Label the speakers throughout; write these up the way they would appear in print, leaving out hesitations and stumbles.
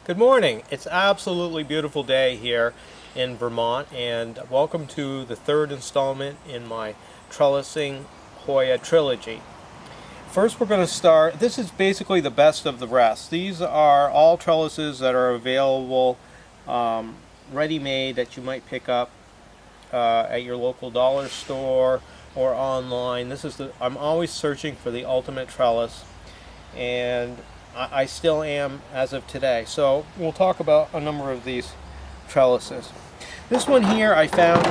Speaker 1: Good morning. It's an absolutely beautiful day here in Vermont, and welcome to the third installment in my trellising Hoya trilogy. First, we're going to start. This is basically the best of the rest. These are all trellises that are available ready-made that you might pick up at your local dollar store or online. I'm always searching for the ultimate trellis, and I still am as of today. So we'll talk about a number of these trellises. This one here I found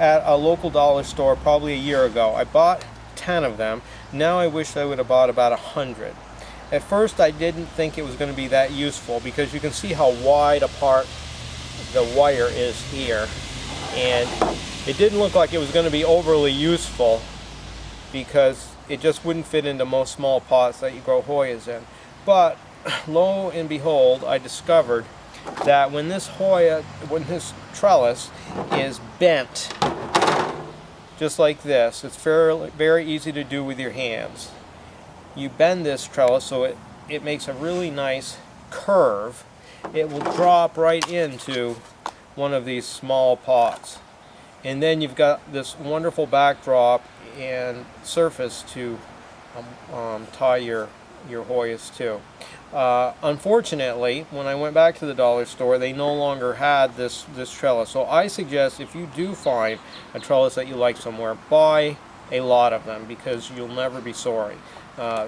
Speaker 1: at a local dollar store probably a year ago. I bought 10 of them. Now I wish I would have bought about 100. At first I didn't think it was going to be that useful because you can see how wide apart the wire is here, and it didn't look like it was going to be overly useful because it just wouldn't fit into most small pots that you grow Hoyas in. But lo and behold, I discovered that when this trellis is bent, just like this, it's very easy to do with your hands. You bend this trellis so it makes a really nice curve. It will drop right into one of these small pots. And then you've got this wonderful backdrop and surface to tie your Hoyas to. Unfortunately, when I went back to the dollar store, they no longer had this trellis. So I suggest if you do find a trellis that you like somewhere, buy a lot of them because you'll never be sorry.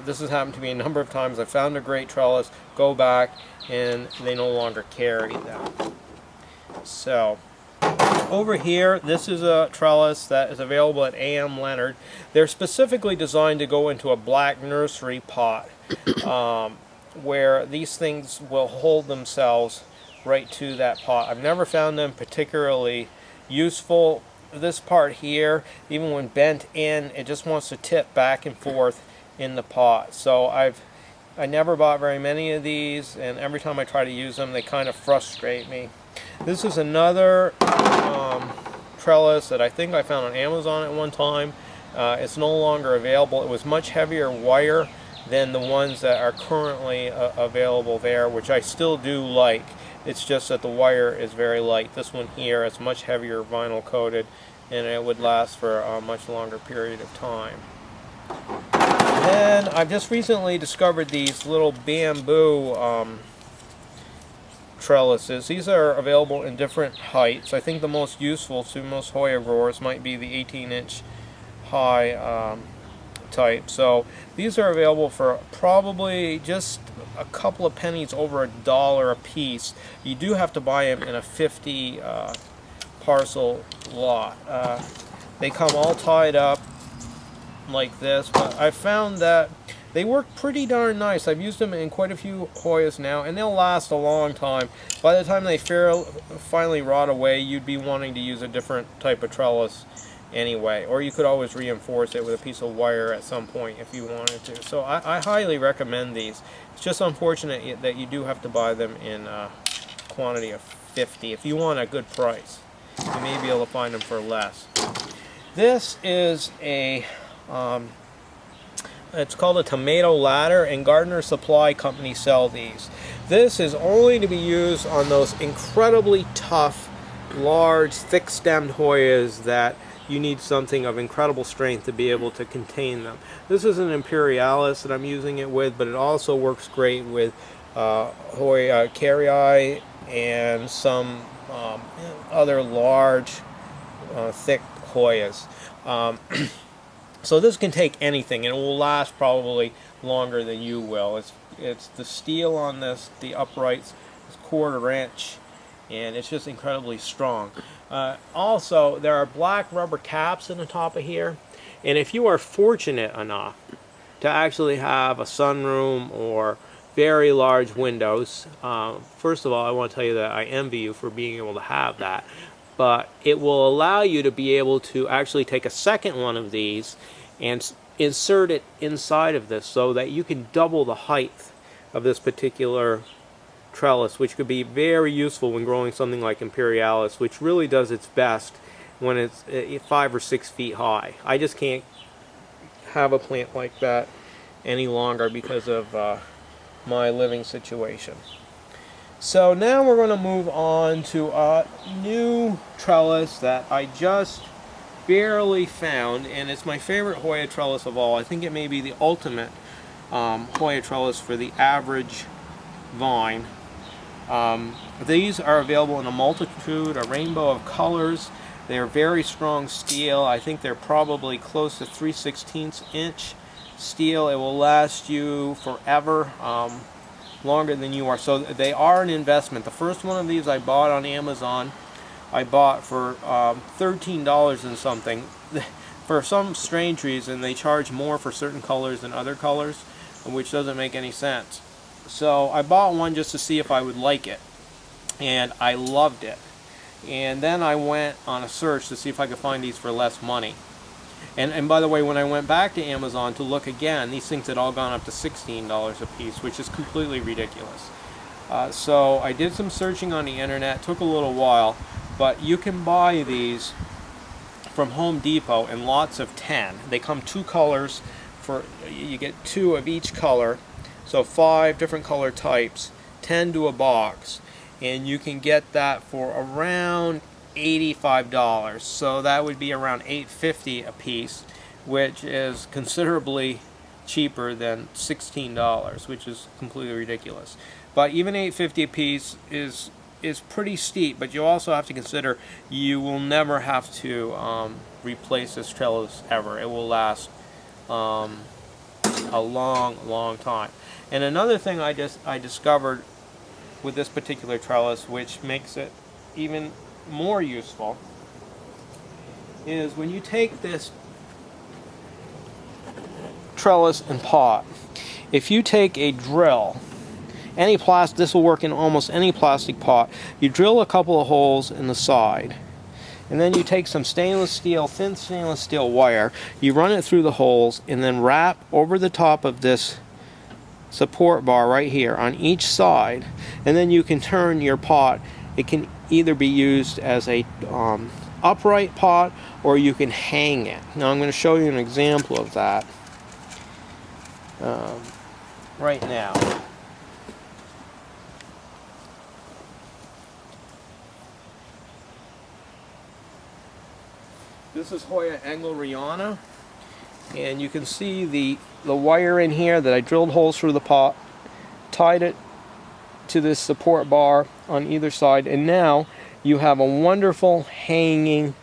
Speaker 1: This has happened to me a number of times. I found a great trellis, go back, and they no longer carry them. So over here, this is a trellis that is available at A.M. Leonard. They're specifically designed to go into a black nursery pot where these things will hold themselves right to that pot. I've never found them particularly useful. This part here, even when bent in, it just wants to tip back and forth in the pot. So I never bought very many of these, and every time I try to use them, they kind of frustrate me. This is another trellis that I think I found on Amazon at one time. It's no longer available. It was much heavier wire than the ones that are currently available there, which I still do like. It's just that the wire is very light. This one here is much heavier vinyl coated, and it would last for a much longer period of time. Then I've just recently discovered these little bamboo trellises. These are available in different heights. I think the most useful to most Hoya growers might be the 18-inch high type. So these are available for probably just a couple of pennies over $1 a piece. You do have to buy them in a 50 parcel lot. They come all tied up like this, but I found that they work pretty darn nice. I've used them in quite a few Hoyas now, and they'll last a long time. By the time they finally rot away, you'd be wanting to use a different type of trellis anyway, or you could always reinforce it with a piece of wire at some point if you wanted to. So I highly recommend these. It's just unfortunate that you do have to buy them in a quantity of 50. If you want a good price, you may be able to find them for less. This is it's called a tomato ladder, and Gardener Supply Company sell these. This is only to be used on those incredibly tough, large, thick-stemmed Hoyas that you need something of incredible strength to be able to contain them. This is an Imperialis that I'm using it with, but it also works great with Hoya Carrii and some other large, thick Hoyas. So this can take anything, and it will last probably longer than you will. It's the steel on this, the uprights, is 1/4 inch, and it's just incredibly strong. Also, there are black rubber caps in the top of here, and if you are fortunate enough to actually have a sunroom or very large windows, first of all, I want to tell you that I envy you for being able to have that. But it will allow you to be able to actually take a second one of these and insert it inside of this so that you can double the height of this particular trellis, which could be very useful when growing something like Imperialis, which really does its best when it's 5 or 6 feet high. I just can't have a plant like that any longer because of my living situation. So now we're going to move on to a new trellis that I just barely found, and it's my favorite Hoya trellis of all. I think it may be the ultimate Hoya trellis for the average vine. These are available in a multitude, a rainbow of colors. They're very strong steel. I think they're probably close to 3/16 inch steel. It will last you forever, longer than you are. So they are an investment. The first one of these I bought on Amazon. I bought for $13 and something. For some strange reason, they charge more for certain colors than other colors, which doesn't make any sense. So I bought one just to see if I would like it, and I loved it. And then I went on a search to see if I could find these for less money. And by the way, when I went back to Amazon to look again, these things had all gone up to $16 a piece, which is completely ridiculous. So I did some searching on the internet. It took a little while, but you can buy these from Home Depot in lots of 10. They come 2 colors. You get 2 of each color, so 5 different color types, 10 to a box, and you can get that for around $85. So that would be around $8.50 a piece, which is considerably cheaper than $16, which is completely ridiculous. But even $8.50 a piece is pretty steep, but you also have to consider you will never have to replace this trellis ever. It will last a long time. And another thing I discovered with this particular trellis, which makes it even more useful, is when you take this trellis and pot, if you take a drill, this will work in almost any plastic pot. You drill a couple of holes in the side, and then you take some thin stainless steel wire, you run it through the holes, and then wrap over the top of this support bar right here on each side, and then you can turn your pot. It can either be used as a upright pot, or you can hang it. Now I'm going to show you an example of that right now. This is Hoya Angleriana, and you can see the wire in here that I drilled holes through the pot, tied it to this support bar on either side, and now you have a wonderful hanging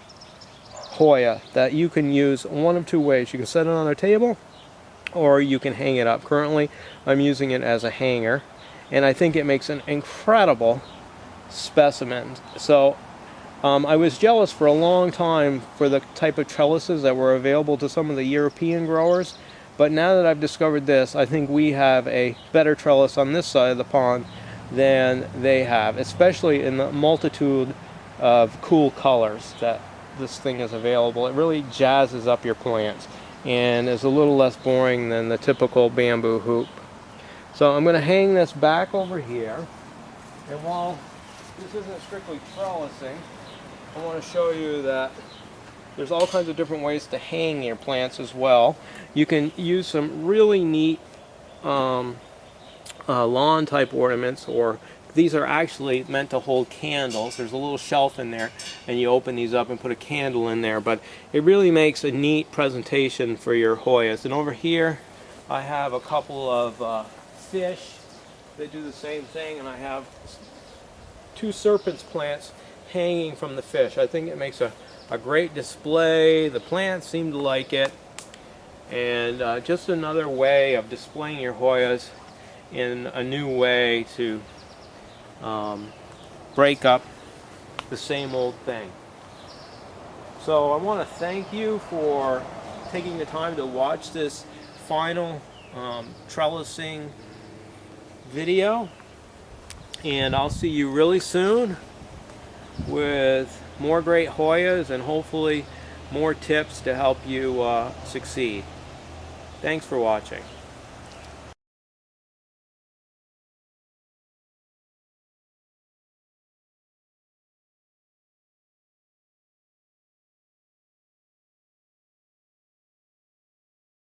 Speaker 1: Hoya that you can use one of 2 ways. You can set it on a table, or you can hang it up. Currently I'm using it as a hanger, and I think it makes an incredible specimen. So I was jealous for a long time for the type of trellises that were available to some of the European growers, but now that I've discovered this, I think we have a better trellis on this side of the pond than they have, especially in the multitude of cool colors that this thing is available. It really jazzes up your plants and is a little less boring than the typical bamboo hoop. So I'm going to hang this back over here, and while this isn't strictly trellising, I want to show you that there's all kinds of different ways to hang your plants as well. You can use some really neat lawn type ornaments, or these are actually meant to hold candles. There's a little shelf in there, and you open these up and put a candle in there, but it really makes a neat presentation for your Hoyas. And over here I have a couple of fish that do the same thing, and I have 2 serpents plants hanging from the fish. I think it makes a great display. The plants seem to like it, and just another way of displaying your Hoyas in a new way to break up the same old thing. So I want to thank you for taking the time to watch this final trellising video, and I'll see you really soon with more great Hoyas and hopefully more tips to help you succeed. Thanks for watching.